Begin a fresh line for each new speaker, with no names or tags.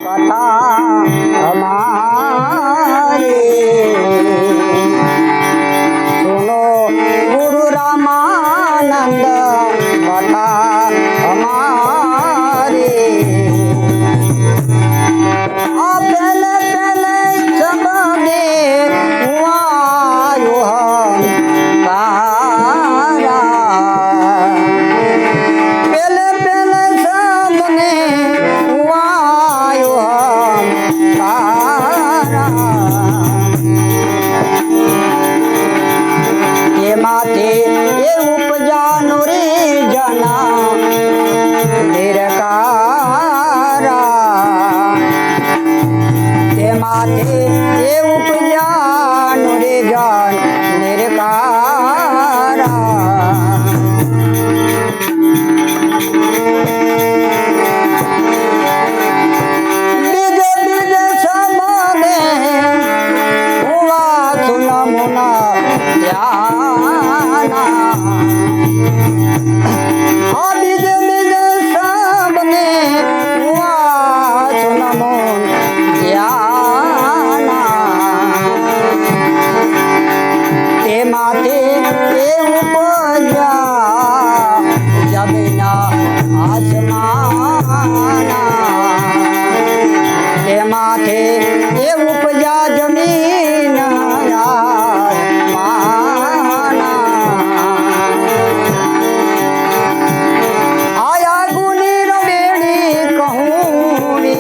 कथा हमारी सुनो गुरु रामानंद कथा हमारी पहले पहले सबने हुआ तारा पहले पहले सबने हुआ तारा ये माथे ये उपजानो रे जना निरकारा ये माथे ये उपजानो रे जान निरकारा बीज बीज सबने हुआ सुना मुना ध्याना बीज बीज सबने हुआ सुना मुन ध्याना ते माथे ते उपजा जमीना आसमाना ते माथे ते उपजा जमीन आसमाना आया गुनी रवेणी कहूँ रे